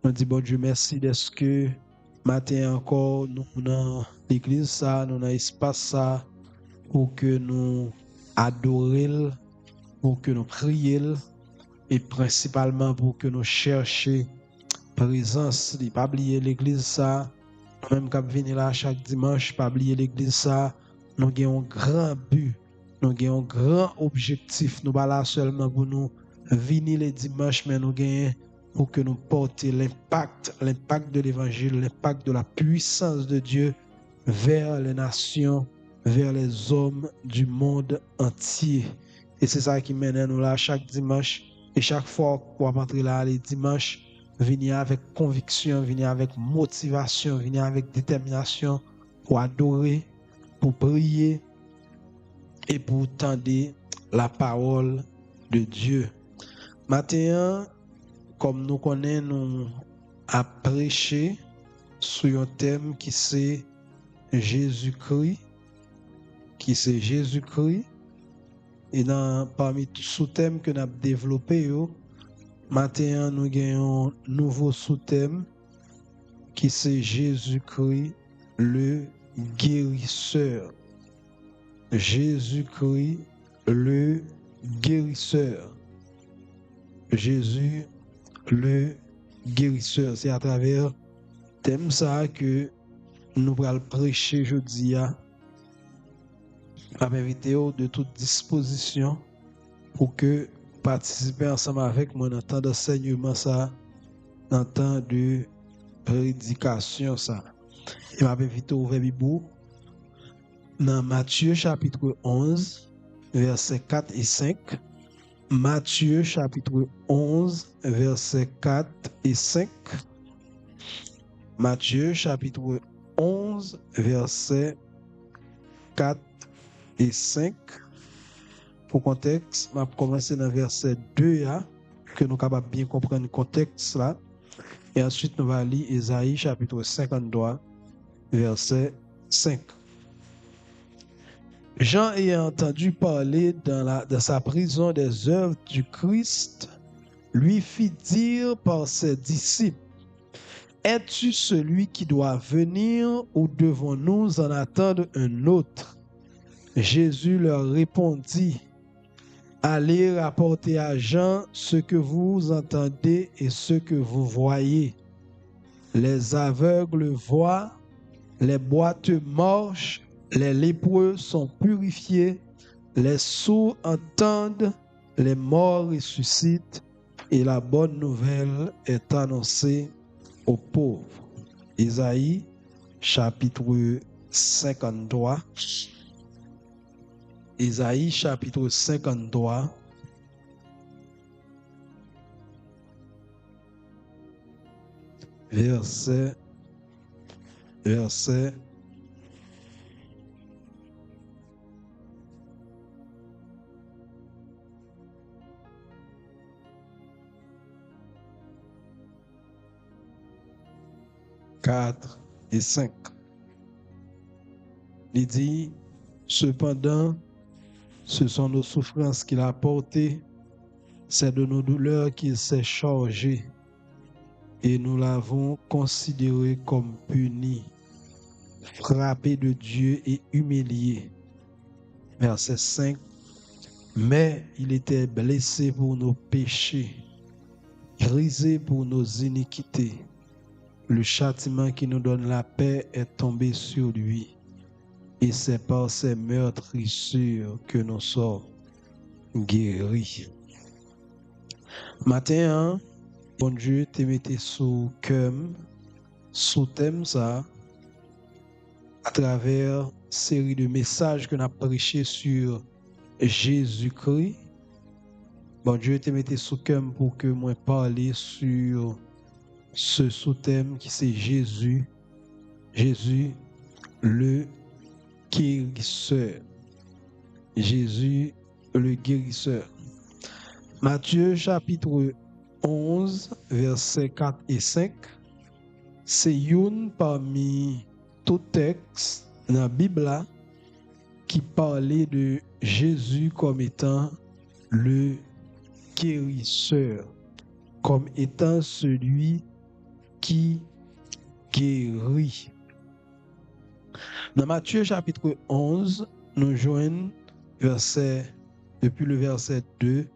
Nous disons, bon Dieu, merci d'être que matin encore, nous dans l'église, ça, nous dans l'espace, ça, pour que nous adorions, pour que nous prions, et principalement pour que nous cherchions présence. Pas oublier l'église, ça, nous-mêmes qui venons là chaque dimanche, pas oublier l'église, ça, nous avons un grand but, nous avons un grand objectif. Nous ne sommes pas là seulement pour nous venir les dimanches, mais nous avons pour que nous portions l'impact de l'évangile, l'impact de la puissance de Dieu vers les nations, vers les hommes du monde entier. Et c'est ça qui mène nous là chaque dimanche. Et chaque fois qu'on va rentrer là les dimanches, venir avec conviction, venir avec motivation, venir avec détermination pour adorer, pour prier et pour tendre la parole de Dieu. Matin, comme nous connaissons, nous à prêcher sur un thème qui c'est Jésus-Christ, et parmi tous les sous-thèmes que nous avons développés, maintenant nous avons un nouveau sous-thème qui c'est Jésus-Christ le guérisseur. Jésus-Christ le guérisseur. Jésus le guérisseur. C'est à travers thème ça que nous allons prêcher aujourd'hui à m'inviter de toute disposition pour que participer ensemble avec moi dans le temps d'enseignement ça, dans le temps de prédication ça. Et m'a invité au Bible dans Matthieu chapitre 11 versets 4 et 5. Matthieu chapitre 11 versets 4 et 5. Matthieu chapitre 11 versets 4 et 5. Pour contexte, je vais commencer dans verset 2 que nous sommes capables de bien comprendre le contexte là. Et ensuite, nous allons lire Ésaïe chapitre 53 verset 5. Jean ayant entendu parler dans sa prison des œuvres du Christ, lui fit dire par ses disciples, « Es-tu celui qui doit venir ou devons-nous en attendre un autre ?» Jésus leur répondit, « Allez rapporter à Jean ce que vous entendez et ce que vous voyez. Les aveugles voient, les boiteux marchent, les lépreux sont purifiés, les sourds entendent, les morts ressuscitent, et la bonne nouvelle est annoncée aux pauvres. » Ésaïe, chapitre 53. Ésaïe, chapitre 53. Verset 4 et 5. Il dit, cependant, ce sont nos souffrances qu'il a portées, c'est de nos douleurs qu'il s'est chargé, et nous l'avons considéré comme puni, frappé de Dieu et humilié. Verset 5. Mais il était blessé pour nos péchés, brisé pour nos iniquités. Le châtiment qui nous donne la paix est tombé sur lui, et c'est par ses meurtrissures que nous sommes guéris. Matin, bon Dieu te mette sous thème ça, à travers une série de messages que nous avons prêchés sur Jésus-Christ. Bon Dieu te mette sous cœur pour que moi parler sur ce sous-thème qui c'est Jésus le guérisseur. Jésus le guérisseur. Matthieu chapitre 11 versets 4 et 5. C'est une parmi tout texte dans la Bible qui parlait de Jésus comme étant le guérisseur, comme étant celui qui guérit. Dans Matthieu chapitre 11, nous joignons depuis le verset 2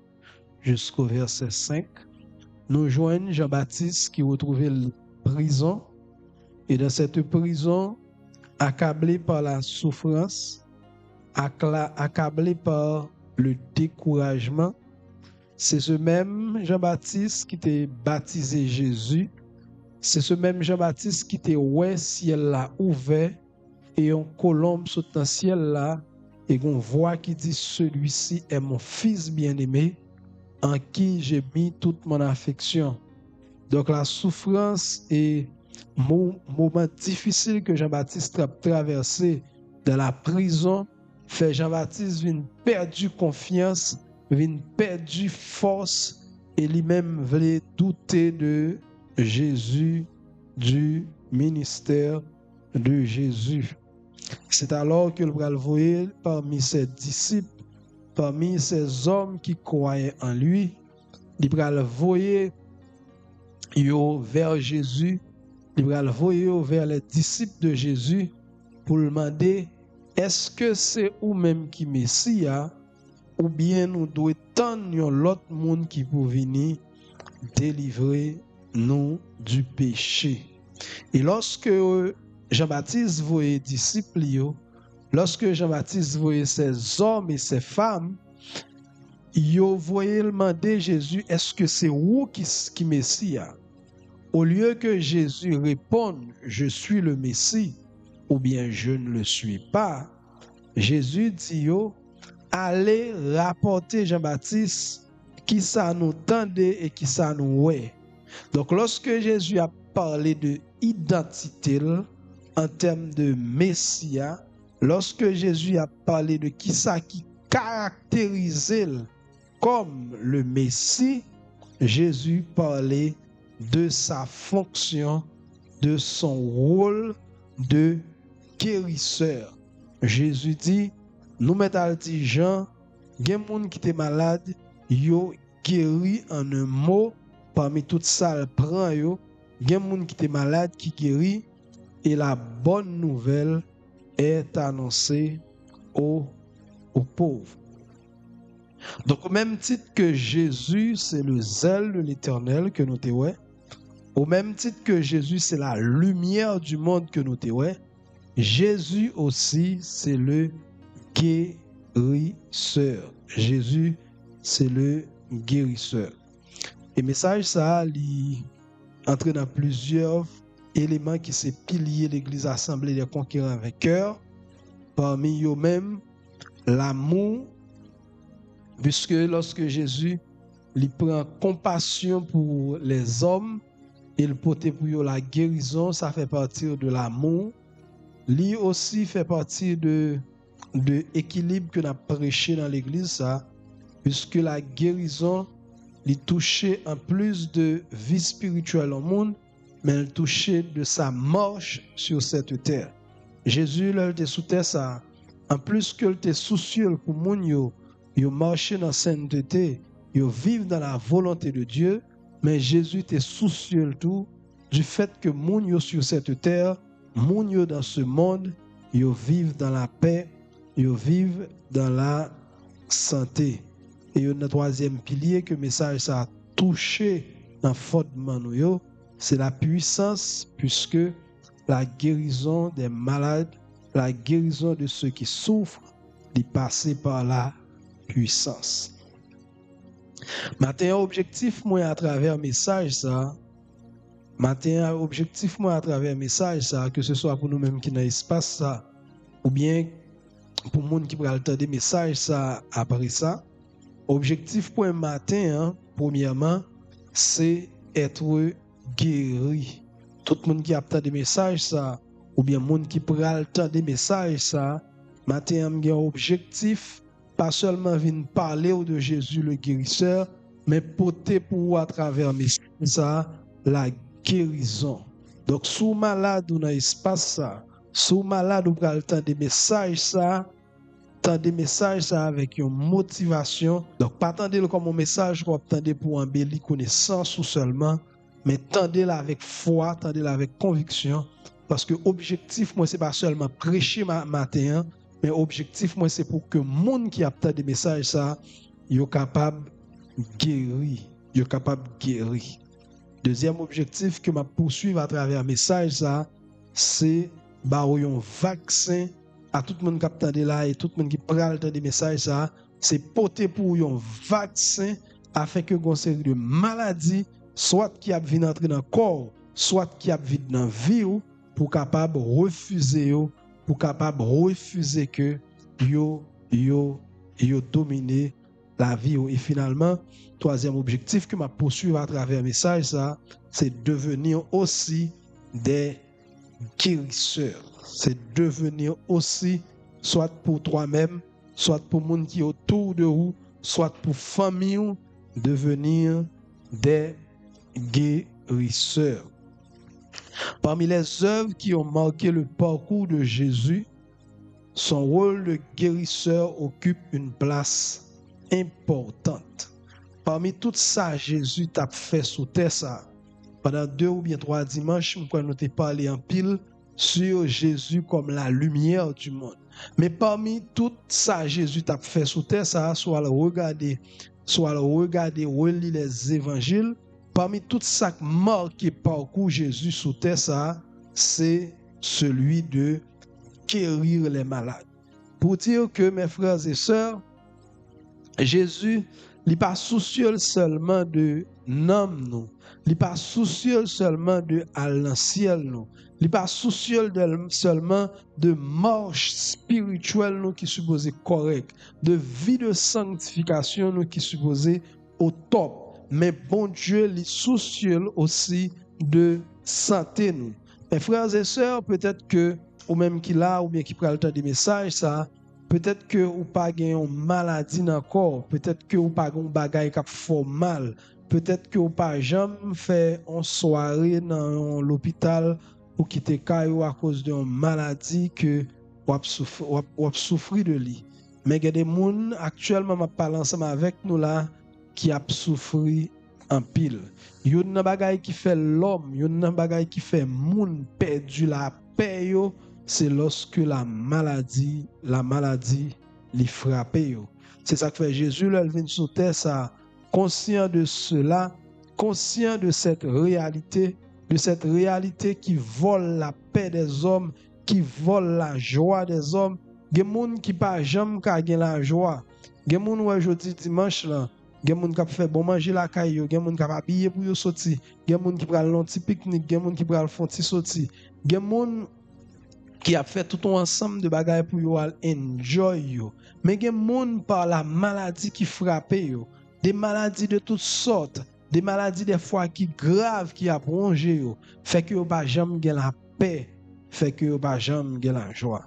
jusqu'au verset 5, nous joignons Jean-Baptiste qui retrouvait la prison, et dans cette prison, accablé par la souffrance, accablé par le découragement, c'est ce même Jean-Baptiste qui t'a baptisé Jésus, c'est ce même Jean-Baptiste qui t'a ouais ciel là ouvert et une colombe sous le ciel là et une voix qui dit celui-ci est mon fils bien-aimé en qui j'ai mis toute mon affection. Donc la souffrance et moment difficile que Jean-Baptiste a traversé dans la prison fait Jean-Baptiste vient perdu confiance, vient perdu force et lui-même voulait douter de Jésus, du ministère de Jésus. C'est alors que le bras le voyait parmi ses disciples, parmi ces hommes qui croyaient en lui, il bras le voyait vers Jésus, il bras le voyait vers les disciples de Jésus pour lui demander est-ce que c'est ou même qui Messia ou bien nous devons attendre l'autre monde qui peut venir délivrer nous du péché. Et lorsque Jean-Baptiste voyait disciples, lorsque Jean-Baptiste voyait ces hommes et ces femmes, il voyait demander Jésus, est-ce que c'est vous qui Messia? Au lieu que Jésus réponde, je suis le Messie, ou bien je ne le suis pas, Jésus dit, allez rapporter Jean-Baptiste qui ça nous tendait et qui ça nous ouais. Donc lorsque Jésus a parlé de identité en termes de Messia, lorsque Jésus a parlé de qui ça qui caractérisait comme le Messie, Jésus parlait de sa fonction, de son rôle de guérisseur. Jésus dit, nous mettons dit Jean, il y a des gens qui étaient malades, yo guéri en un mot, parmi tout ça, il prend yo, il y a des gens qui étaient malades qui guérit, et la bonne nouvelle est annoncée aux pauvres. Donc, au même titre que Jésus, c'est le zèle de l'Éternel que nous témoignons, au même titre que Jésus, c'est la lumière du monde que nous témoignons, Jésus aussi, c'est le guérisseur. Jésus, c'est le guérisseur. Et message ça, il entre dans plusieurs éléments qui sont piliers de l'Église assemblée des conquérants vainqueurs. Parmi eux-mêmes, l'amour, puisque lorsque Jésus il prend compassion pour les hommes, il porte pour eux la guérison, ça fait partie de l'amour. Lui aussi fait partie de l'équilibre que nous avons prêché dans l'église, ça, puisque la guérison, il touchait en plus de vie spirituelle au monde, mais elle touchait de sa marche sur cette terre. Jésus, il était sous terre, ça, en plus qu'il était soucieux pour moun yo marcher dans la sainteté, yo vivre dans la volonté de Dieu, mais Jésus était soucieux tout du fait que moun yo sur cette terre, moun yo dans ce monde, yo vivent dans la paix, yo vivent dans la santé. Et le troisième pilier que le message ça a touché dans fondement nous, c'est la puissance, puisque la guérison des malades, la guérison de ceux qui souffrent, est passée par la puissance. Maintenant, objectif moi à travers message ça, que ce soit pour nous-mêmes qui dans l'espace ça, ou bien pour monde qui prend le temps des messages ça après ça. Objectif pour un matin, premièrement, c'est être guéri. Tout le monde qui a des messages ça, ou bien monde qui prend le temps des messages ça, matin a un objectif, pas seulement venir parler de Jésus le guérisseur, mais porter pour à travers message ça la guérison. Donc, sous malade ou dans l'espace ça, sous malade ou prend le temps des messages ça, tant des messages ça avec une motivation. Donc, pas attendre comme un message qu'on attendait pour embellir connaissance ou seulement, mais tendez-la avec foi, tendez-la avec conviction, parce que objectif, moi, c'est pas seulement prêcher matin, mais objectif, moi, c'est pour que le monde qui a peut-être des messages, ça, soit capable de guérir, soit capable de guérir. Deuxième objectif que m'a poursuivre à travers message ça, c'est un vaccin à tout le monde qui attend là et tout le monde qui pral des messages ça, c'est porter pour un vaccin afin que gon série de maladies soit qui a venir entrer dans le corps, soit qui a venir dans la vie pour capable refuser pour capable refuser que yo dominer la vie et finalement troisième objectif que m'a poursuivre à travers le message ça, c'est devenir aussi des guérisseurs. C'est devenir aussi soit pour toi-même, soit pour les gens qui sont autour de vous, soit pour famille, devenir des guérisseurs. Parmi les œuvres qui ont marqué le parcours de Jésus, son rôle de guérisseur occupe une place importante. Parmi tout ça, Jésus t'a fait sous terre ça. Pendant 2 ou bien 3 dimanches, nous avons parlé en pile sur Jésus comme la lumière du monde. Mais parmi tout ça, Jésus t'a fait sous terre ça, soit le regarder, relire les évangiles. Parmi tout ça qui marque parcours Jésus sous terre ça, c'est celui de guérir les malades. Pour dire que mes frères et sœurs, Jésus n'est pas soucieux seulement de nom nous, il n'est pas soucieux seulement de aller ciel nous, il n'est pas soucieux seulement de marche spirituelle nous qui supposée correcte, de vie de sanctification nous qui supposée au top, mais bon Dieu il est soucieux aussi de santé nous. Mes frères et sœurs, peut-être que ou même qui là ou bien qui prend le temps des messages ça, peut-être que ou pas une maladie dans le corps, peut-être que ou pas un bagage qui fait mal, peut-être que ou pas jamais fait une soirée dans l'hôpital ou qui te caillou à cause d'une maladie que ou souffrir de lui. Mais il y a des gens actuellement m'a parlé ensemble avec nous là qui a souffert en pile. Il y a un bagage qui fait l'homme, il y a un bagage qui fait moun perdu la paix yo, c'est lorsque la maladie les frappe. C'est ça que fait Jésus, là, il vient sur terre, ça, conscient de cela, conscient de cette réalité qui vole la paix des hommes, qui vole la joie des hommes. Il y a des gens qui pas jamais gagner la joie. Il y a des gens qui aujourd'hui dimanche là, il y a des gens qui fait bon manger la caille, il y a des gens qui habiller pour yo sortir, il y a des gens qui prennent un petit pique-nique, il y a des gens qui prennent un petit sortir. Il y a des gens qui a fait tout un ensemble de bagages pour yo enjoy yo. Mais il y a des gens par la maladie qui frappe yo, des maladies de toutes sortes, des maladies des fois qui graves qui a plongé yo, fait que yo pas jamais gen la paix, fait que yo pas jamais gen la joie.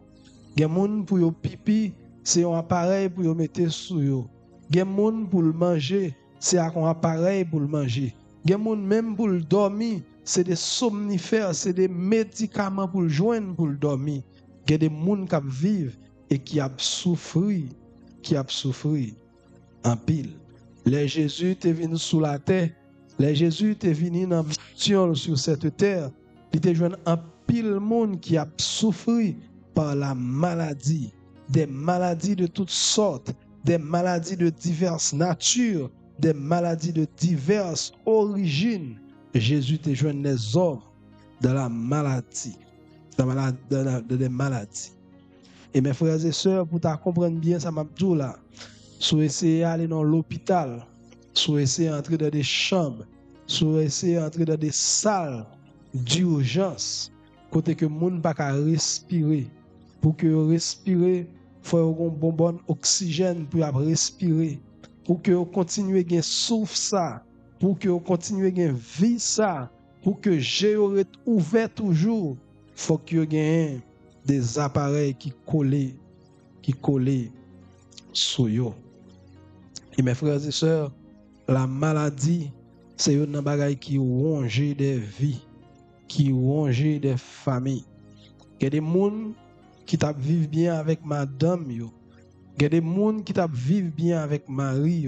Il y a des gens pour yo pipi, c'est un appareil pour yo mettre sous yo. Il y a des gens pour le manger, c'est un appareil pour le manger. Il y a des gens même pour le dormir, c'est des somnifères, c'est des médicaments pour le joindre pour le dormir. Il y a des gens qui vivent et qui ont souffert en pile. Les Jésus est venu sous la terre, les Jésus est venu dans mission sur cette terre, il était joint en pile monde qui a souffert par la maladie, des maladies de toutes sortes, des maladies de diverses natures, des maladies de diverses origines. Jésus te joint les hommes dans la maladie, dans des maladies. Et mes frères et sœurs, pour comprendre bien ça, m'a dit là, si vous essayez d'aller dans l'hôpital, si vous essayez d'entrer dans des chambres, si vous essayez d'entrer dans des salles d'urgence, côté que le monde ne peut pas respirer. Pour que vous respirez, il faut un bon oxygène pour respirer. Pour que vous continuez à souffle ça, pour que vous continuez à vivre ça, pour que j'ai ouvert toujours, il faut que vous ayez des appareils qui collent sur eux. Et mes frères et sœurs, la maladie, c'est une bagaille qui ronge des vies, qui ronge des familles. Il y a des gens qui vivent bien avec madame, il y a des gens qui vivent bien avec mari,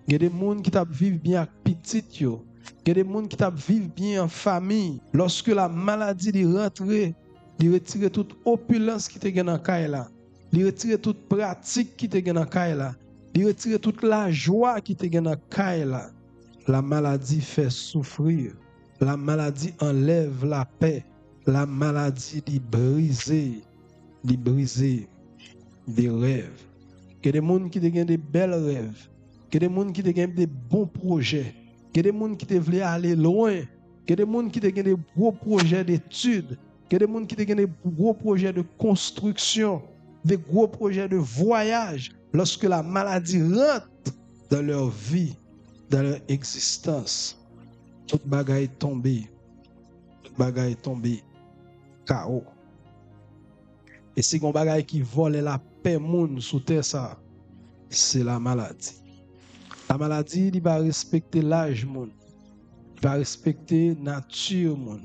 il y a des gens qui vivent bien avec petite, il Il y a des gens qui vivent bien en famille. Lorsque la maladie est rentrée, il retire toute opulence qui était dans le cas là. Il retire toute pratique qui était dans le cas là. Il retire toute la joie qui était dans le cas là. La maladie fait souffrir. La maladie enlève la paix. La maladie dit briser des rêves. Il y a des gens qui ont des belles rêves. Il y a des gens qui ont des bons projets. Il y a des gens qui veulent aller loin. Il y a des gens qui ont des gros projets d'études. Il y a des gens qui ont des gros projets de construction, des gros projets de voyage. Lorsque la maladie rentre dans leur vie, dans leur existence, toute bagaille est tombée. Toute bagaille est tombée. Chaos. Et si on bagaille qui vole la paix moun sous terre ça, c'est la maladie. La maladie, il va respecter l'âge moun. Il va respecter nature moun.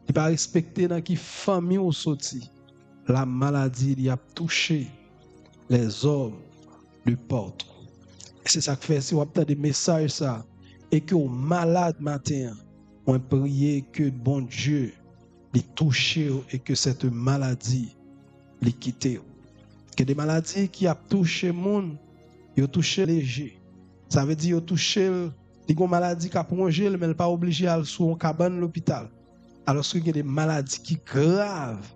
Il va respecter dans qui famille ou sorti. La maladie, il a touché les hommes du porte. Et c'est ça que fait si on a des messages ça et que aux malades matin, on prie que bon Dieu les touche et que cette maladie les quitte. Que des maladies qui a touché monde, ils touché léger. Ça veut dire qu'ils touché une maladie qui a prolongé mais elle pas obligé à aller sur une cabane l'hôpital. Alors qu'il y a des maladies qui graves.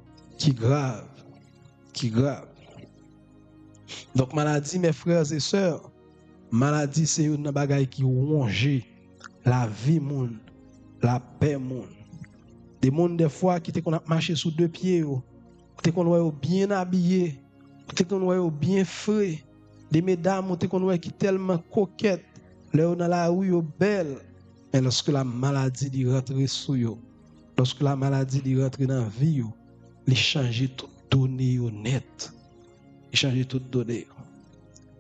Donc maladie mes frères et sœurs, maladie c'est une bagaille qui ronge la vie monde, la paix monde. Des monde des fois qui te qu'on a marché sous deux pieds, te qu'on voit bien habillé, te qu'on voit bien frais. Des mesdames te qu'on voit qui tellement coquettes, là dans la rue belle, mais lorsque la maladie dit rentrer sous yo, lorsque la maladie dit rentrer dans la vie yo, il change tout données net. Il change tout données.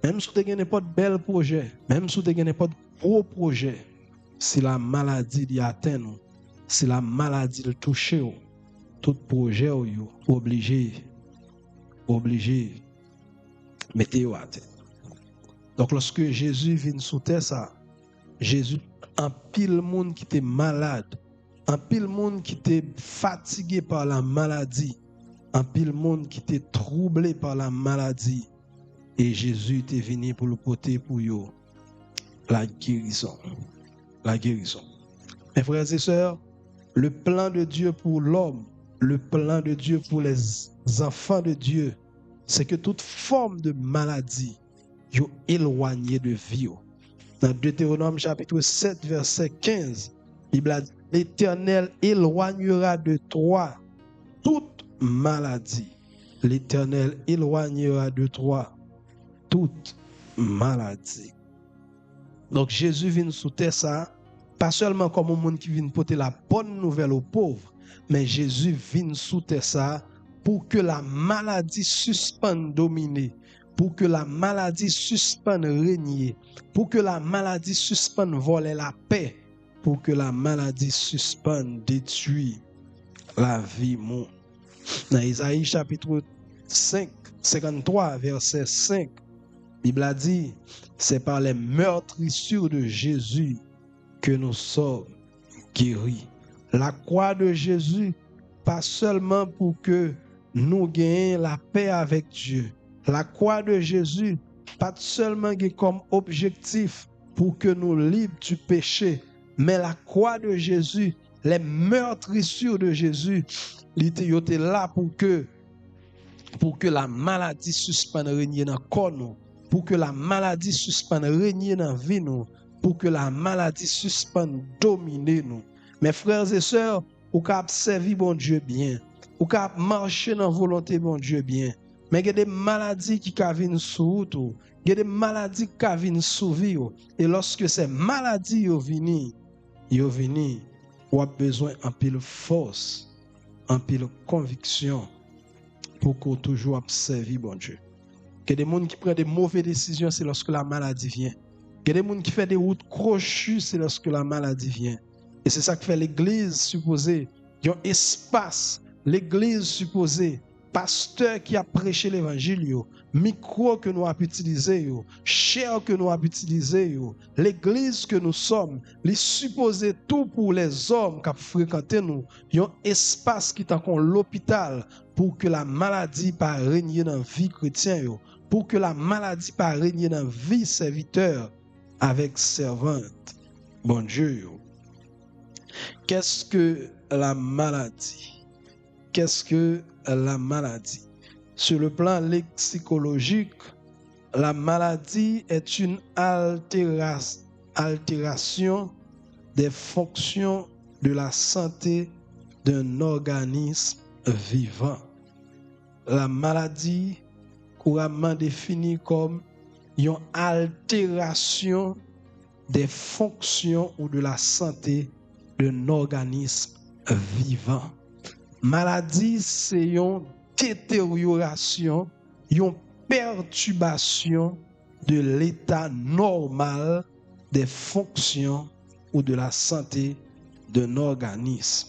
Même si tu as n'importe bel projet, même si tu as n'importe gros projet, si la maladie dit atteint nous, si la maladie de toucher nous, tout projet yo obligé mettez à terre. Donc lorsque Jésus vient sous terre ça, Jésus en pile monde qui était malade, en pile monde qui était fatigué par la maladie, en pile monde qui était troublé par la maladie, et Jésus était venu pour le porter pour eux la guérison. La guérison. Mes frères et sœurs, le plan de Dieu pour l'homme, le plan de Dieu pour les enfants de Dieu, c'est que toute forme de maladie est éloignée de vie. Dans Deutéronome chapitre 7, verset 15, la Bible a dit, l'Éternel éloignera de toi toute maladie. L'Éternel éloignera de toi toute maladie. Donc Jésus vient sous terre ça, pas seulement comme un monde qui vient porter la bonne nouvelle aux pauvres, mais Jésus vient sous terre ça pour que la maladie suspende dominer, pour que la maladie suspende régner, pour que la maladie suspende voler la paix, pour que la maladie suspende détruire la vie monde. Dans Isaïe chapitre 5, 53, verset 5, la Bible a dit, c'est par les meurtrissures de Jésus que nous sommes guéris. La croix de Jésus, pas seulement pour que nous gagnions la paix avec Dieu. La croix de Jésus, pas seulement comme objectif pour que nous libres du péché, mais la croix de Jésus, les meurtrissures de Jésus, il était là pour que la maladie suspende régner dans le corps nous, pour que la maladie suspende régner dans la vie nous, pour que la maladie suspende dominer nous. Mes frères et sœurs, ou cap servir bon Dieu bien, ou cap marcher dans la volonté bon Dieu bien, mais il y a des maladies qui viennent sur vous, il y a des maladies qui viennent sur vous, et lorsque ces maladies viennent, vous avez besoin d'un peu de force, un peu de conviction pour qu'on toujours observe bon Dieu. Il y a des gens qui prennent des mauvaises décisions, c'est lorsque la maladie vient. Il y a des gens qui font des routes crochues, c'est lorsque la maladie vient. Et c'est ça que fait l'église supposée. Il y a un espace, l'église supposée, pasteur qui a prêché l'évangile, micro que nous avons utilisé, chair que nous avons utilisé, l'église que nous sommes, les supposés tout pour les hommes qui fréquentent nous, un espace qui est comme l'hôpital pour que la maladie pas régner dans la vie chrétienne, pour que la maladie pas régner dans la vie serviteur avec servante. Bon Dieu. Qu'est-ce que la maladie? Qu'est-ce que la maladie? Sur le plan lexicologique, la maladie est une altération des fonctions de la santé d'un organisme vivant. La maladie, couramment définie comme une altération des fonctions ou de la santé d'un organisme vivant. Maladie, c'est une détérioration, une perturbation de l'état normal des fonctions ou de la santé d'un organisme.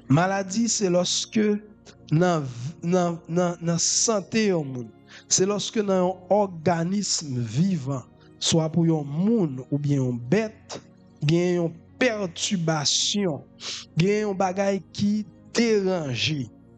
Maladie, c'est lorsque dans la santé au monde, c'est lorsque dans un organisme vivant, soit pour un monde ou bien une bête, bien une perturbation, bien un bagage qui dérange.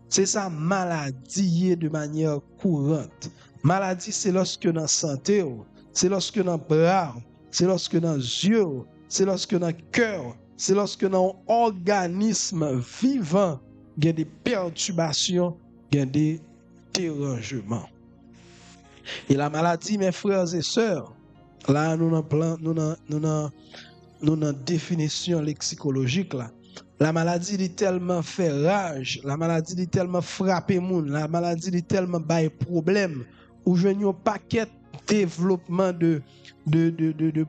C'est ça maladie de manière courante. Maladie, c'est lorsque dans la santé, c'est lorsque dans le bras, c'est lorsque dans les yeux, c'est lorsque dans le cœur, c'est lorsque dans un organisme vivant, il y a des perturbations, il y a des dérangements. Et la maladie, mes frères et sœurs, là, nous avons une définition lexicologique là. La maladie est tellement fait rage, la maladie est tellement frappé moun, la maladie est tellement bail problème, où je n'ai pas qu'un développement de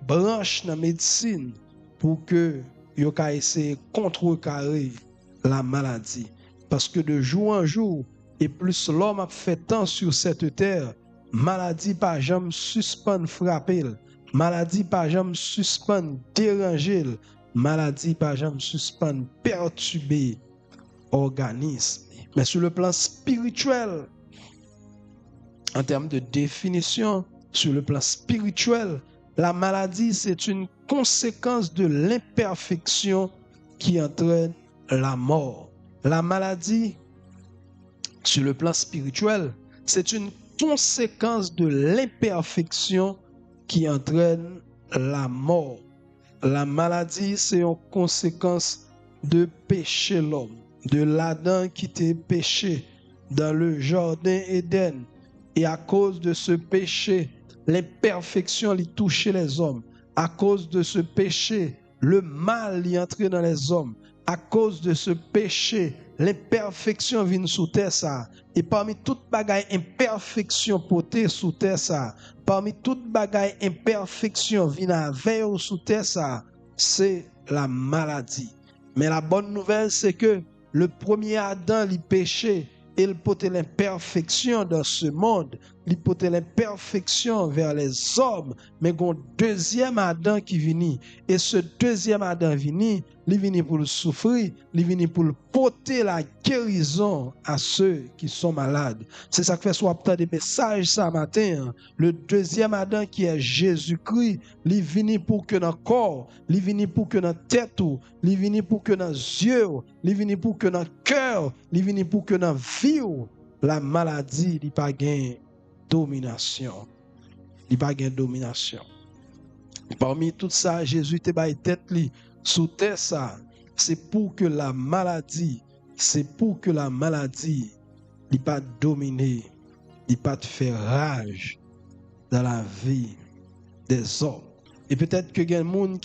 branches dans la médecine pour que yo ka essayer contrecarrer la maladie. Parce que de jour en jour, et plus l'homme a fait temps sur cette terre, maladie pas jamais suspend frapper, maladie pas jamais suspend déranger, maladie pas jamais suspend perturber organisme. Mais sur le plan spirituel, en termes de définition, sur le plan spirituel, la maladie c'est une conséquence de l'imperfection qui entraîne la mort. La maladie, sur le plan spirituel, c'est une conséquence de l'imperfection qui entraîne la mort. La maladie, c'est une conséquence de péché l'homme, de l'Adam qui était péché dans le jardin Éden. Et à cause de ce péché, l'imperfection lui touchait les hommes. À cause de ce péché, le mal y entrait dans les hommes. À cause de ce péché, l'imperfection vient sous terre ça. Et parmi toutes bagailles imperfection potée sous terre ça, parmi toutes bagailles imperfection vient avec sous terre ça, c'est la maladie. Mais la bonne nouvelle c'est que le premier Adam il péché, il portait l'imperfection dans ce monde, il portait l'imperfection vers les hommes, mais il y a un deuxième Adam qui vient. Et ce deuxième Adam vient, il vient pour le souffrir, il vient pour porter la guérison à ceux qui sont malades. C'est ça que fait soit des messages ce matin. Le deuxième Adam qui est Jésus-Christ, il vient pour que dans le corps, il vient pour que dans la tête, il vient pour que dans les yeux, il vient pour que dans le cœur, il vient pour que dans la vie, la maladie n'est pas gain domination. Il pas gain domination. Parmi tout ça, Jésus te baille tête li sous terre ça. C'est pour que la maladie, n'est pas dominer, n'est pas te faire rage dans la vie des hommes. Et peut-être que il y a des gens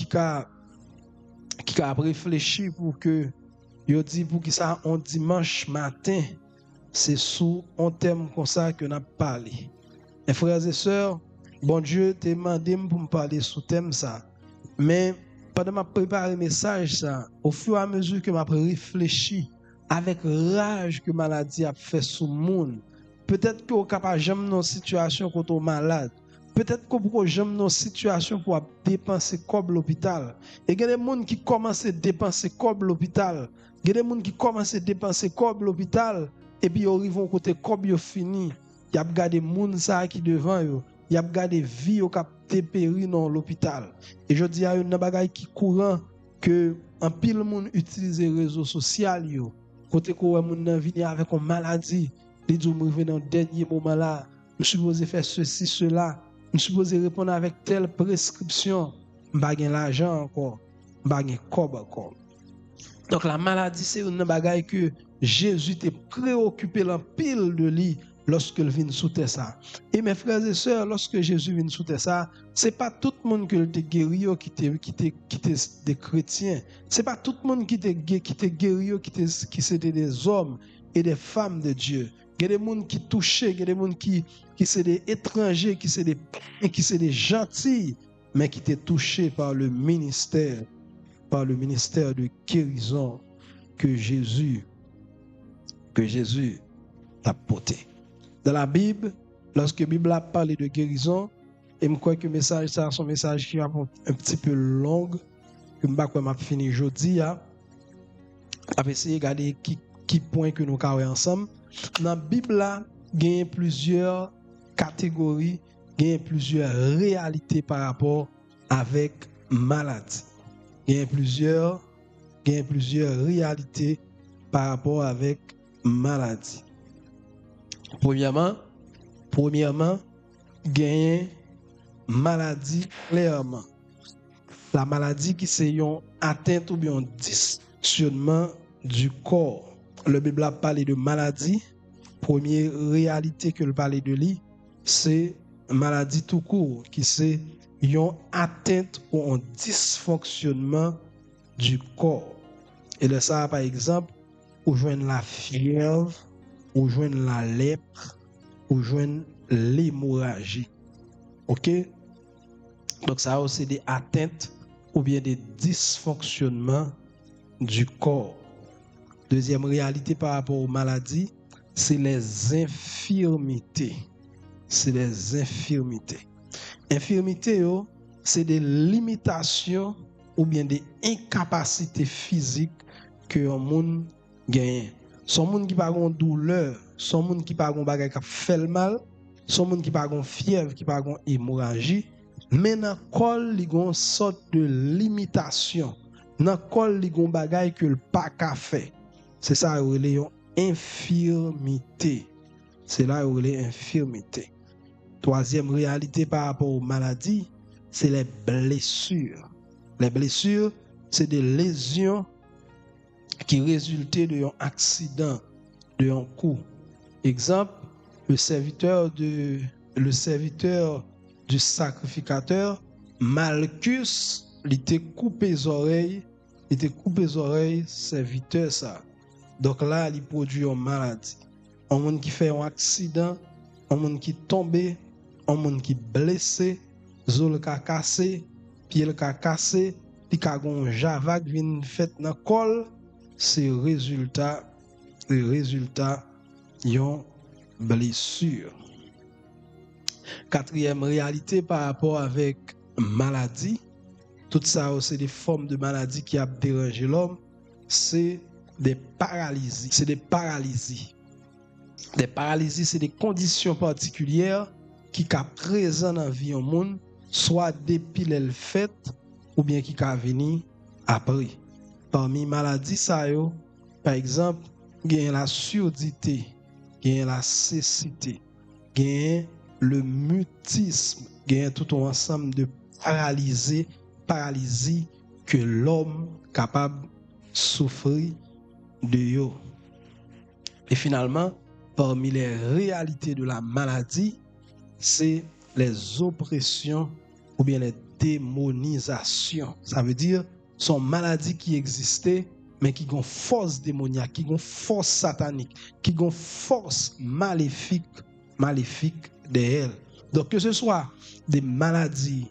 qui a réfléchi pour que yo dit pour que ça on dimanche matin, c'est sous un thème comme ça que n'a parlé. Mes frères et sœurs, bon Dieu t'a demandé pour me parler sous thème ça. Mais pendant ma préparer le message ça, au fur et à mesure que m'a réfléchi avec rage que maladie a fait sur le monde, peut-être que vous capable jamais dans situation quand on malade. Peut-être que vous jamais dans situation pour dépenser comme l'hôpital. Et il y a des gens qui commencent à dépenser comme l'hôpital. Il y a des gens qui commencent à dépenser comme l'hôpital et puis ils arrivent côté comme yo fini, y a regardé moun ça qui devant yo, y a regardé vie yo k'ap péri dans l'hôpital. Et je dis à une bagay qui courant que en pile moun utilise réseaux sociaux yo, côté ko moun nan vini avec une maladie, li dit me revenir dans dernier moment là, je suis supposé faire ceci cela, je suis supposé répondre avec telle prescription, m'pa gen l'argent encore, m'pa gen cob encore. Donc la maladie c'est une bagaille que Jésus était préoccupé en pile de lui lorsque il vient sous terre ça. Et mes frères et sœurs, lorsque Jésus vient sous terre ça, c'est pas tout le monde qui était guéri qui était des chrétiens. C'est pas tout le monde qui était guéri qui c'était des hommes et des femmes de Dieu. Il y a des gens qui touchaient, il y a des gens qui c'est des étrangers, qui c'est des gentils, mais qui étaient touchés par le ministère de guérison que Jésus a porté. Dans la Bible, lorsque la Bible a parlé de guérison, et je crois que le message, c'est un message qui est un petit peu long, que je ne vais pas finir aujourd'hui, à essayer de regarder qui point que nous avons ensemble. Dans la Bible, il y a plusieurs catégories, il y a plusieurs réalités par rapport avec maladie. Il y a plusieurs réalités par rapport avec maladie. Premièrement, il y a maladie clairement. La maladie qui c'est une atteinte ou bien un dysfonctionnement du corps. Le Bible a parlé de maladie. Première réalité que le parle de lui, c'est maladie tout court, qui c'est une atteinte ou un dysfonctionnement du corps. Et de ça, par exemple, ou joindre la fièvre, ou joindre la lèpre, ou joindre l'hémorragie. OK? Donc ça aussi des atteintes ou bien des dysfonctionnements du corps. Deuxième réalité par rapport aux maladies, c'est les infirmités. C'est les infirmités. Infirmités, c'est des limitations ou bien des incapacités physiques que un monde gagne. Son monde qui pas gon douleur, son monde qui pas gon bagay qui fait le mal, son monde qui pas gon fièvre, qui pas gon hémorragie, mais dans col li gon sorte de limitation. Dans col li gon bagay que le pas ka fait. C'est ça où les infirmité. C'est là où les infirmités. Troisième réalité par rapport aux maladies, c'est les blessures. Les blessures, c'est des lésions qui résultaient d'un accident, d'un coup. Exemple, le serviteur du sacrificateur, Malchus, il était coupé les oreilles, serviteur ça. Donc là, il produit une maladie. Un monde qui fait un accident, un monde qui tombe, un monde qui blessé, zol ka cassé, pied ka cassé, puis ka gon javak vinn fait dans col, c'est résultat yon blessure. Quatrième réalité par rapport avec maladie, tout ça c'est des formes de maladies qui a dérangé l'homme, c'est des paralysies. C'est des paralysies. Des paralysies, c'est des conditions particulières qui sont présentes dans la vie du monde, soit depuis le fait ou bien qui sont venir après. Parmi les maladies, ça yo, par exemple, il y a la surdité, il y a la cécité, il y a le mutisme, il y a tout un ensemble de paralysie que l'homme est capable de souffrir de yo. Et finalement, parmi les réalités de la maladie, c'est les oppressions ou bien les démonisations. Ça veut dire sont maladies qui existaient mais qui ont force démoniaque, qui ont force satanique, qui ont force maléfique derrière. Donc que ce soit des maladies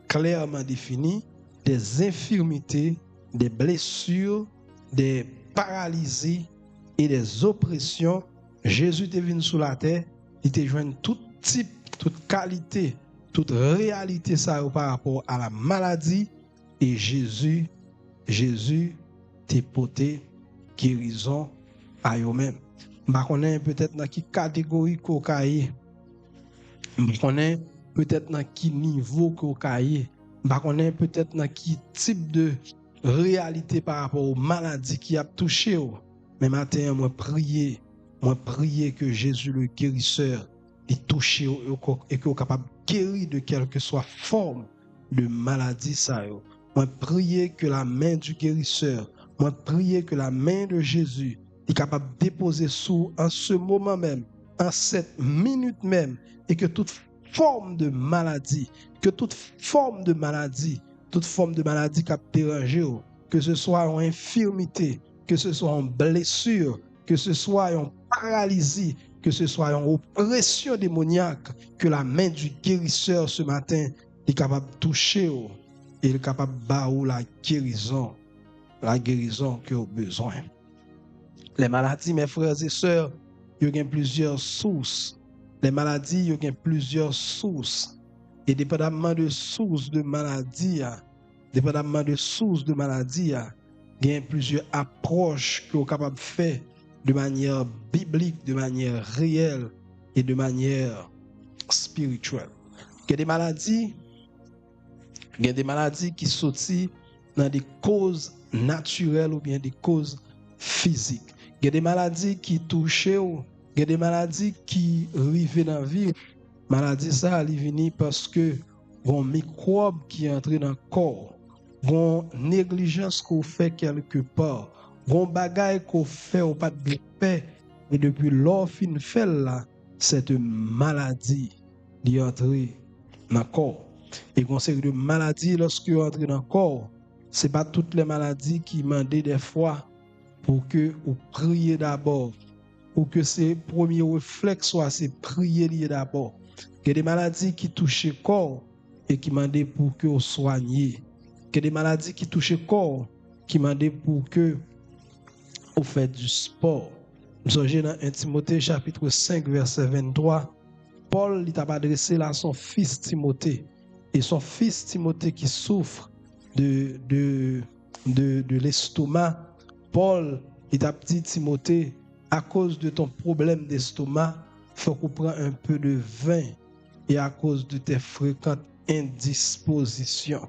clairement définies, des infirmités, des blessures, des paralysies et des oppressions, Jésus est venu sur la terre, il te joint tout type, toute qualité, toute réalité ça par rapport à la maladie et Jésus t'a porté guérison à eux-mêmes. Bah connaît peut-être dans qui catégorie qu'on cahier. Bah connaît peut-être dans qui niveau qu'on cahier. Bah connaît peut-être dans qui type de réalité par rapport aux maladies qui a touché. Mais matin moi prier que Jésus le guérisseur il touche et qu'il est capable de guérir de quelque soit forme de maladie ça yo. Moi prier que la main du guérisseur, moi prier que la main de Jésus est capable de déposer sous en ce moment même, en cette minute même, et que toute forme de maladie, toute forme de maladie qui a dérangé, que ce soit une infirmité, que ce soit une blessure, que ce soit une paralysie, que ce soit une oppression démoniaque, que la main du guérisseur ce matin est capable de toucher et est capable de battre la guérison que vous avez besoin. Les maladies, mes frères et sœurs, il y a plusieurs sources. Les maladies, il y a plusieurs sources. Et dépendamment de sources de maladies, il y a plusieurs approches que vous êtes capable de faire de manière biblique, de manière réelle et de manière spirituelle. Il y a des maladies qui sortent dans des causes naturelles ou bien des causes physiques. Il y a des maladies qui touchent, il y a des maladies qui arrivent dans la vie. Maladie ça arrive vient parce que un microbe qui entre dans le corps, une négligence qu'on fait quelque part, un bagage qu'on fait au pas de paix et depuis lors fin fait là, cette maladie qui entre dans le corps. Et qu'on sait que de maladies lorsque entre dans le corps, c'est pas toutes les maladies qui demandent des fois pour que vous priez d'abord, ou que c'est premier réflexe soit c'est prier d'abord. Il y a des maladies qui touchent le corps et qui demandent pour que vous soignez. Il y a des maladies qui touchent le corps qui demandent pour que vous faites du sport. Nous sommes dans 1 Timothée chapitre 5 verset 23. Paul il t'a adressé là à son fils Timothée. Et son fils Timothée qui souffre de l'estomac. Paul il t'a dit Timothée, à cause de ton problème d'estomac, il faut qu'on prenne un peu de vin et à cause de tes fréquentes indispositions.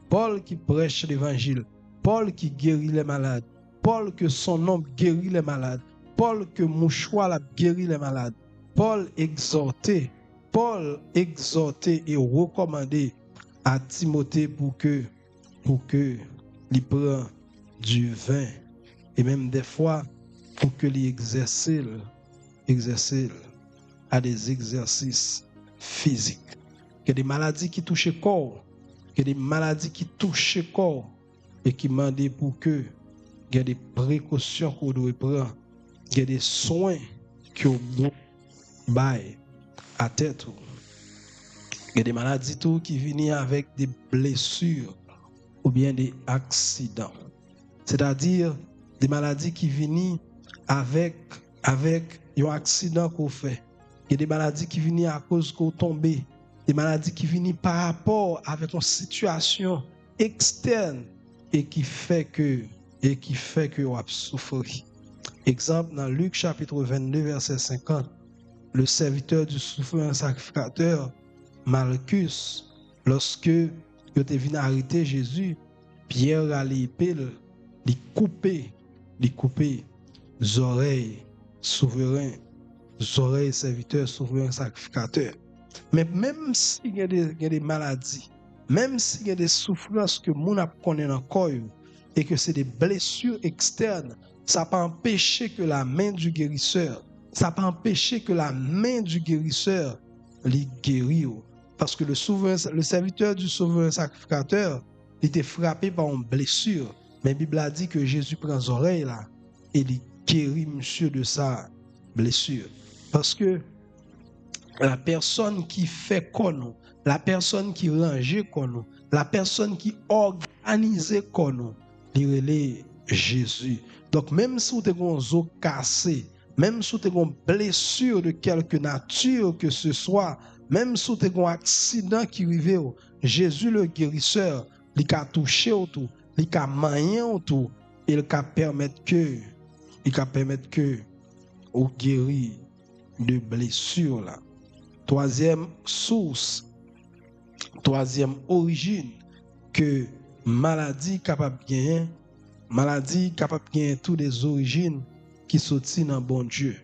Paul qui prêche l'évangile, Paul qui guérit les malades, Paul que son nom guérit les malades, Paul que mouchoir la guérit les malades, Paul exhortait et recommandait à Timothée pour que il prenne du vin et même des fois pour que il exerce à des exercices physiques. Il y a des maladies qui touchent le corps, il y a des maladies qui touchent le corps et qui demandent pour que il y a des précautions qu'on doit prendre, il y a des soins qu'on doit bailler à tête. Il y a des maladies qui viennent avec des blessures ou bien des accidents. C'est-à-dire des maladies qui viennent avec un accident qu'on fait. Il y a des maladies qui viennent à cause qu'on tombe. Des maladies qui viennent par rapport avec une situation externe et qui fait que on a souffert. Exemple dans Luc chapitre 22 verset 50. Le serviteur du souverain sacrificateur Malchus, lorsque il était venu arrêter Jésus, Pierre a l'épée, il coupé les oreilles souverain, les oreilles serviteurs souverain sacrificateur. Mais même s'il y a des maladies, même s'il y a des souffrances que mon a connaît dans le corps et que c'est des blessures externes, ça n'a pas empêché que la main du guérisseur, les guérit. Parce que le serviteur du souverain sacrificateur était frappé par une blessure. Mais la Bible a dit que Jésus prend les oreilles là et il guérit monsieur de sa blessure. Parce que la personne qui fait comme nous, la personne qui range comme nous, la personne qui organise comme nous, il est Jésus. Donc même si vous avez un os cassé, même si vous avez une blessure de quelque nature que ce soit, même si vous avez un accident qui arrive, Jésus le guérisseur, il a touché tout, il a manié tout, il a permettre que ou guéri de blessures là. Troisième source, troisième origine que maladie capable de gagner, maladie capable de gagner toutes les origines qui sortent dans bon Dieu.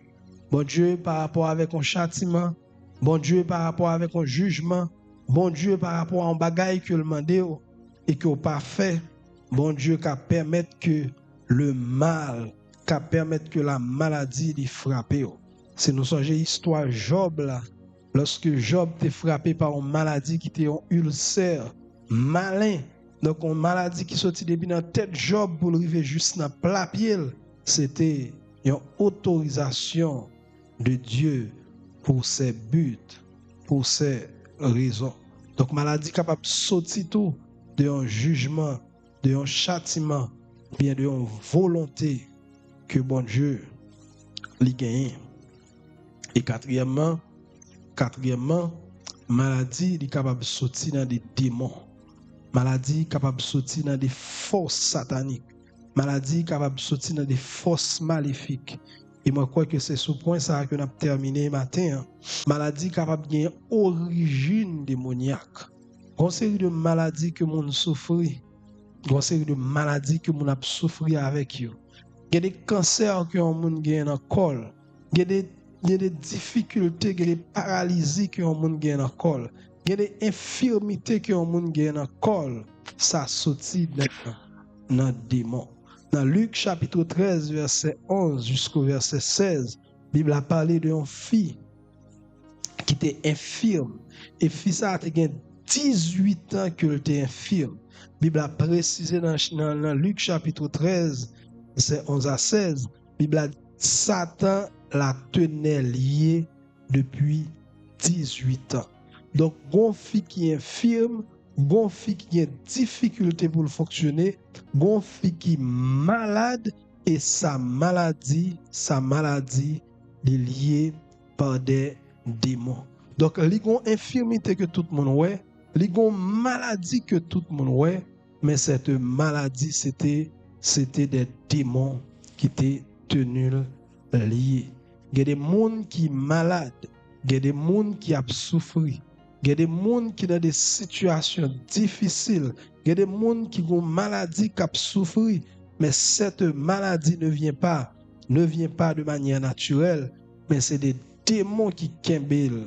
Bon Dieu par rapport avec un châtiment, bon Dieu par rapport avec un jugement, bon Dieu par rapport à un bagage que le mandé et que pas fait, bon Dieu qui permettre que le mal, qui permettre que la maladie lui frappe. C'est nous songez histoire Job là, lorsque Job était frappé par une maladie qui était un ulcère malin, donc une maladie qui sortit depuis dans tête Job pour arriver juste dans plat pied, c'était une autorisation de Dieu pour ses buts, pour ses raisons. Donc maladie capable de sortir tout de un jugement, de un châtiment, bien de une volonté que bon Dieu lui gagne. Et quatrièmement, maladie est capable de sortir dans des démons. Maladie capable de sortir dans des forces sataniques. Maladie capable de sortir dans des forces maléfiques. Et moi, je crois que c'est ce point ça que nous avons terminé matin. Maladie capable de gagner origine démoniaque. Une série de maladies que nous souffrons. Une série de maladies que nous avons souffert avec eux. Il y a des cancers que nous avons gagné dans le corps. Il y a des difficultés, il y a des paralysies que nous avons gagné dans le corps. Il y a des infirmités que nous avons gagné dans le corps. Ça sortit dans le démon. Dans Luc chapitre 13, verset 11 jusqu'au verset 16, la Bible a parlé d'une fille qui était infirme. Et fille ça a 18 ans qu'elle était infirme. La Bible a précisé dans Luc chapitre 13, verset 11 à 16, la Bible a dit Satan la tenait liée depuis 18 ans. Donc, une fille qui est infirme, une fille qui a difficulté pour fonctionner, une fille qui est malade et sa maladie est liée par des démons. Donc, il y a une infirmité que tout le monde voit, il y a une maladie que tout le monde voit, mais cette maladie, c'était des démons qui étaient tenus liés. Il y a des gens qui sont malades, il y a des gens qui ont souffert. Il y a des gens qui sont dans des situations difficiles. Il y a des gens qui ont une maladie qui ont souffert. Mais cette maladie ne vient pas de manière naturelle, mais c'est des démons qui kembel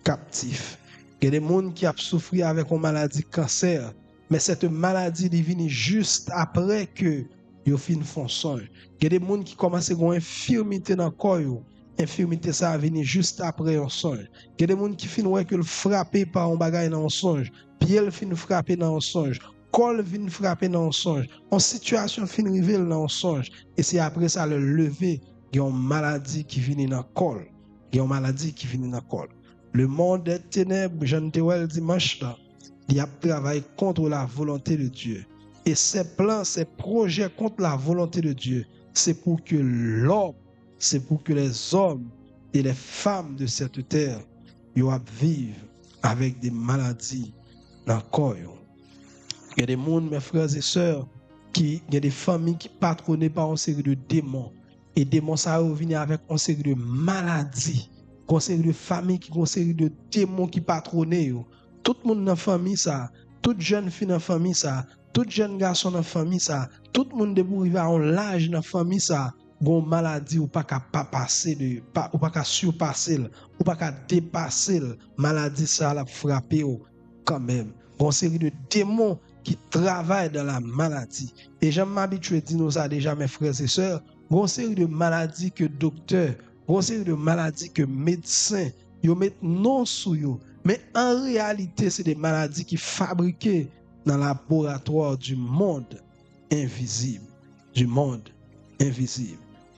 captifs. Il y a des gens qui ont souffert avec une maladie cancer, mais cette maladie est venue juste après que ils fin font songe. Il y a des gens qui commencent à avoir une infirmité dans le corps. Infirmité ça a venu juste après un songe. Il y a des gens qui finissent que le frapper par un bagage dans un songe, puis elle finit frapper dans un songe, col vient frapper dans un songe, en situation finit arriver dans un songe et c'est après ça le lever, il y a une maladie qui vient dans le col. Il y a une maladie qui vient dans le col. Le monde des ténèbres, Jean Théouel dimanche là, il a travaillé contre la volonté de Dieu. Et ses plans, ses projets contre la volonté de Dieu, c'est pour que l'homme, c'est pour que les hommes et les femmes de cette terre vivent avec des maladies dans le corps. Il y a des gens, mes frères et sœurs, il y a des familles qui patronnées par une série de démons. Et démons, ça revient avec une série de maladies. Une série de familles qui ont une série de démons qui patronnent. Tout le monde dans la famille, ça. Toute jeune fille dans la famille, ça. Tout jeune garçon dans la famille, ça. Tout le monde debout arrive à un âge dans la famille, ça. Gon maladie ou pas capable passer ou pas capable surpasser ou pas capable dépasser maladie ça la frapper quand même. Une série de démons qui travaillent dans la maladie. Et j'aime m'habituer à dire ça déjà mes frères et sœurs, une série de maladies que docteurs, une série de maladies que médecins yo mettent non sous yo, mais en réalité c'est des maladies qui fabriquées dans le laboratoire du monde invisible,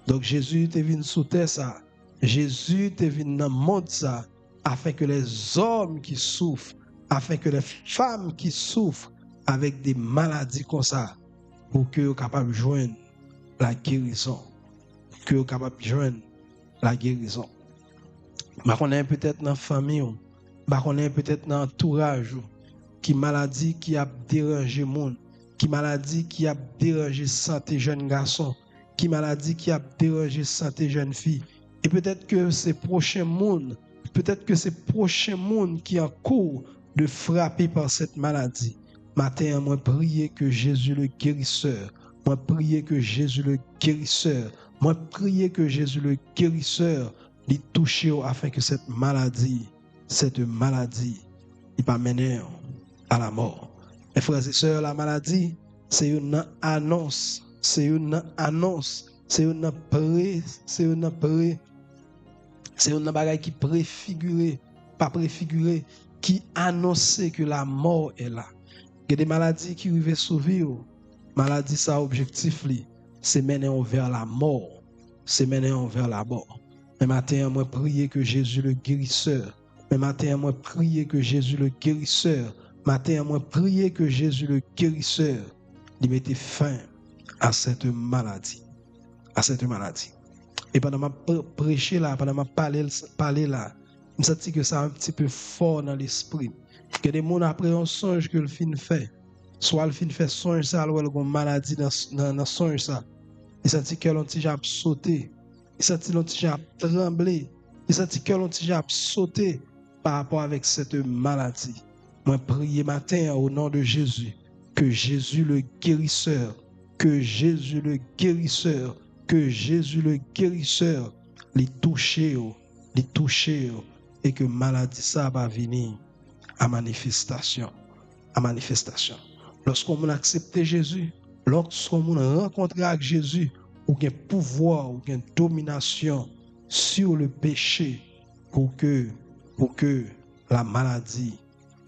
Donc Jésus est venu sous terre ça. Jésus est venu dans le monde ça afin que les hommes qui souffrent, afin que les femmes qui souffrent avec des maladies comme ça, pour qu'ils soient capables de joindre la guérison. Que soient capables de joindre la guérison. On est peut-être dans la famille, on est peut-être dans l'entourage, qui maladie qui a dérangé le monde, qui maladie qui a dérangé santé jeune garçon, qui maladie qui a dérangé santé jeune fille, Et peut-être que ces prochains mondes, qui en cours de frapper par cette maladie. Matin, moi prier que Jésus le guérisseur, moi prier que Jésus le guérisseur, moi prier que Jésus le guérisseur, lui touche afin que cette maladie, il pas mener à la mort. Mes frères et sœurs, la maladie, c'est une annonce, c'est une bagaille qui préfiguré, pas préfiguré, qui annonçait que la mort est là. Il y a des maladies qui arrivent sauver. Maladie, ça, objectif, c'est mener vers la mort. C'est mener vers la mort. Mais matin, moi, prier que Jésus le guérisseur. Mais matin, moi, prier que Jésus le guérisseur. Matin, moi, prier que Jésus le guérisseur, il mette fin à cette maladie. À cette maladie. Et pendant ma prêcher là, pendant ma parler là, je me sens que ça un petit peu fort dans l'esprit. Que des gens après un songe que le fin fait, soit le fin fait songe ça, alors il y a une maladie dans songe ça. Il senti que l'on déjà sauté, il senti l'on déjà tremblé, il senti que l'on déjà sauté par rapport avec cette maladie. Moi prier matin au nom de Jésus, que Jésus le guérisseur, que Jésus le guérisseur, les toucher, et que maladie ça va venir à manifestation. Lorsqu'on accepte Jésus, lorsqu'on rencontre avec Jésus, ou un pouvoir, ou une domination sur le péché pour que la maladie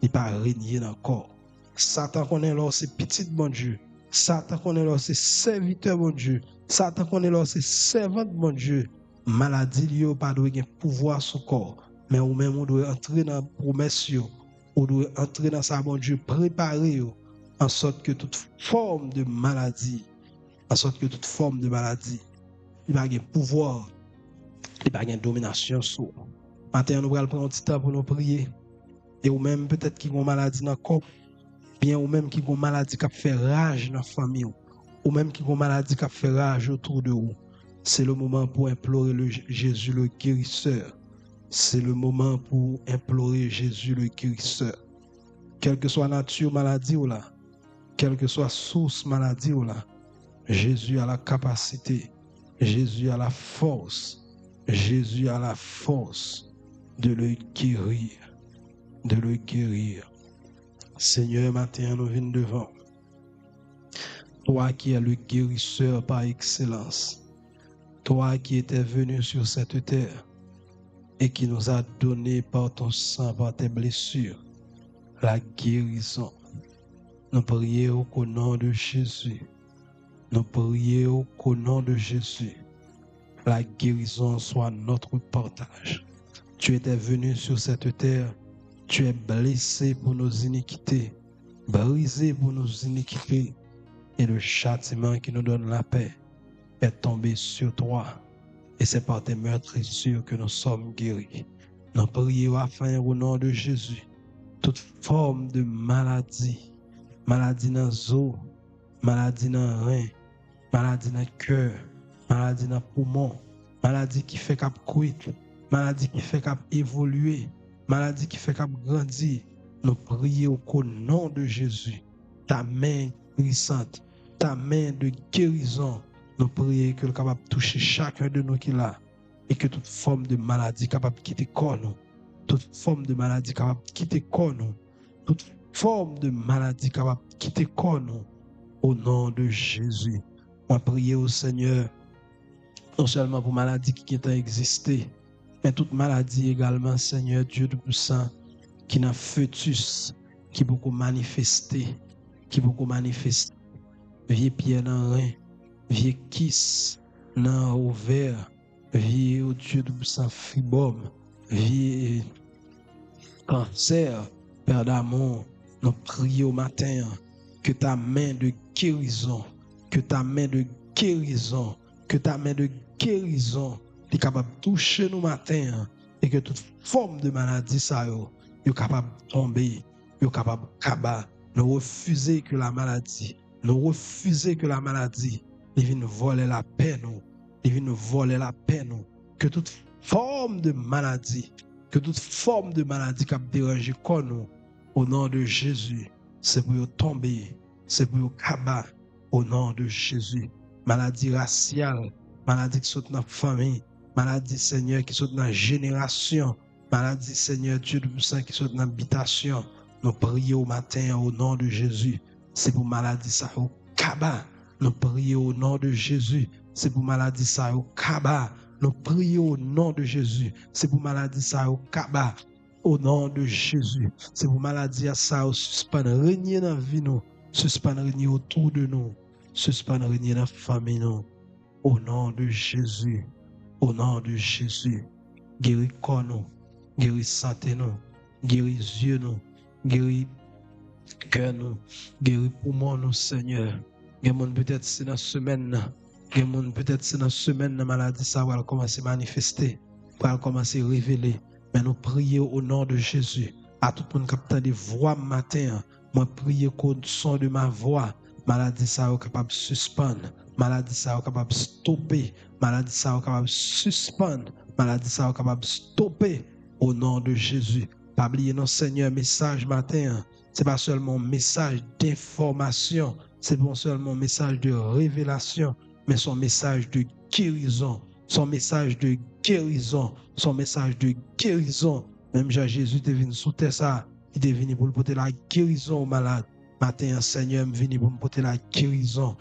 n'est pas régner dans le corps. Satan connaît là, c'est petit bon Dieu. Satan connaît là, c'est serviteur bon Dieu. Satan connaît là, c'est servante bon Dieu. Maladie liée pas de pouvoir sur le corps. Mais ou même on doit entrer dans la promesse, on doit entrer dans sa bon Dieu, préparer en sorte que toute forme de maladie, il va avoir pouvoir, il va avoir domination sur. Maintenant, nous allons prendre un petit temps pour nous prier. Et ou même peut-être qui ont maladie dans le corps, bien ou même qui ont maladie qui fait rage dans la famille, ou même qui ont maladie qui fait rage autour de vous. C'est le moment pour implorer Jésus le guérisseur. C'est le moment pour implorer Jésus le guérisseur. Quelle que soit la nature maladie ou là, quelle que soit source maladie ou là, Jésus a la capacité, Jésus a la force de le guérir. Seigneur, matin, nous venons devant. Toi qui es le guérisseur par excellence, toi qui étais venu sur cette terre et qui nous a donné par ton sang, par tes blessures, la guérison. Nous prions au nom de Jésus. La guérison soit notre partage. Tu étais venu sur cette terre, tu es blessé pour nos iniquités, brisé pour nos iniquités, et le châtiment qui nous donne la paix est tombé sur toi. Et c'est par tes meurtrissures que nous sommes guéris. Nous prions afin au nom de Jésus, toute forme de maladie dans les os, maladie dans les reins, maladie dans le cœur, maladie dans le poumon, maladie qui fait qu'à courir, maladie qui fait qu'à évoluer, maladie qui fait qu'à grandir. Nous prions au nom de Jésus, ta main puissante, ta main de guérison. Nous prions que le capable de toucher chacun de nous qui est là et que toute forme de maladie capable de quitter corps nous. Toute forme de maladie capable de quitter corps nous. Toute forme de maladie capable de quitter corps nous. Au nom de Jésus. On prie au Seigneur non seulement pour maladie qui ont existé, mais toute maladie également, Seigneur Dieu Tout-Puissant, qui n'a fœtus, qui beaucoup manifesté, vieux pied dans rein, vieux kiss dans ovaire, vieux Dieu Tout-Puissant fibrome, vieux cancer, Père d'amour, nous prions au matin que ta main de guérison, est capable de toucher nous matin et que toute forme de maladie ça est capable de tomber, est capable de cabar. Nous refusons que la maladie vienne voler la paix nous, que toute forme de maladie qui a dérangé nous, au nom de Jésus, c'est pour tomber, c'est pour cabar, au nom de Jésus. Maladie raciale, maladie qui saute dans la famille, maladie, Seigneur, qui saute dans la génération, maladie, Seigneur, Dieu de sang qui saute dans l'habitation. Nous prions au matin au nom de Jésus. C'est pour maladie ça au cabar. Nous prions au nom de Jésus. C'est pour maladie ça au cabar. Nous prions au nom de Jésus. C'est pour maladie ça au cabar. Au nom de Jésus. C'est pour maladie ça au suspend régner dans la vie nous. Suspend régner autour de nous. Suspend régner dans la famille nous. Au nom de Jésus. Au nom de Jésus. Guéris corps nous. Guéris santé nous. Guéris yeux nous. Guéris cœur nous. Guéris poumon nous, Seigneur. Peut-être c'est dans la semaine. Peut-être c'est dans la semaine la maladie ça va commencer à manifester, va commencer à révéler. Mais nous prions au nom de Jésus. À tout le monde qui a des voix matin, moi prier qu'au son de ma voix, maladie ça est capable de suspendre, maladie ça est capable de stopper, maladie ça est capable de suspendre, maladie ça est capable de stopper au nom de Jésus. Pas oublier non Seigneur message matin, c'est pas seulement un message d'information, c'est pas seulement un message de révélation, mais son message de guérison, son message de guérison, son message de guérison. Même Jésus est venu sous terre ça, il est venu pour porter la guérison aux malades. Matin, Seigneur est venu pour porter la guérison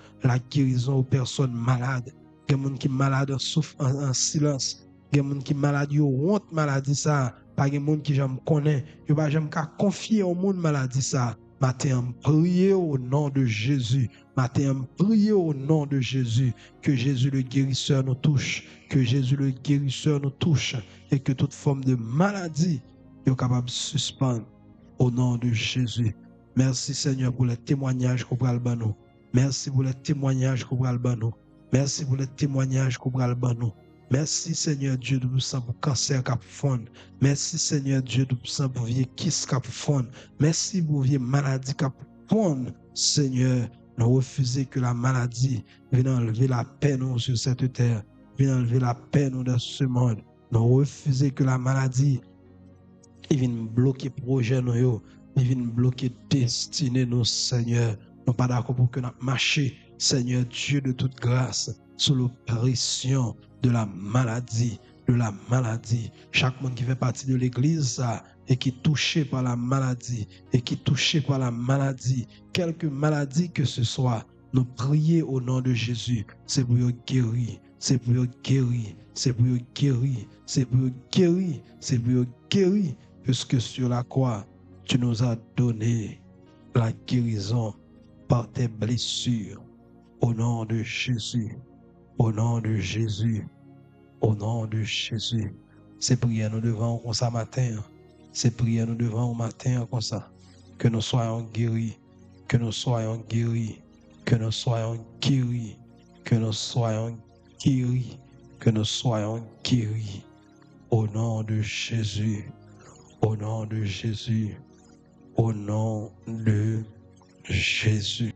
aux personnes malades. Il y a des gens qui sont malades en silence. Il y a des gens qui sont malades, ils ont honte maladie ça. Pas de gens qui me connaissent, ils ne peuvent pas confier au monde maladie ça. Matin, priez au nom de Jésus. Matin, priez au nom de Jésus. Que Jésus le guérisseur nous touche. Que Jésus le guérisseur nous touche. Et que toute forme de maladie est capable de suspendre. Au nom de Jésus. Merci Seigneur pour les témoignages qu'on va le nous. Merci pour les témoignages qu'on va le nous. Merci pour les témoignages qu'on va le nous. Merci Seigneur Dieu de nous pour cancer qui a fond. Merci Seigneur Dieu de nous pour vieux kiss qui a fond. Merci pour vieux maladie qui a fond. Seigneur, nous refusons que la maladie vienne enlever la paix nous sur cette terre. Vienne enlever la paix nous dans ce monde. Nous refusons que la maladie vienne bloquer le projet nous. Vienne bloquer destinée nous Seigneur. Nous pas d'accord pour que nous marchions, Seigneur Dieu de toute grâce, sous l'oppression de la maladie, Chaque monde qui fait partie de l'église et qui est touché par la maladie, quelque maladie que ce soit, nous prions au nom de Jésus. C'est pour guérir, puisque sur la croix, tu nous as donné la guérison par tes blessures. Au nom de Jésus. Au nom de Jésus. Au nom de Jésus. C'est prière nous devant comme ça matin. C'est prière nous devant au matin comme ça. Que nous soyons guéris. Que nous soyons guéris. Que nous soyons guéris. Que nous soyons guéris. Que nous soyons guéris. Au nom de Jésus. Au nom de Jésus. Au nom de Jésus.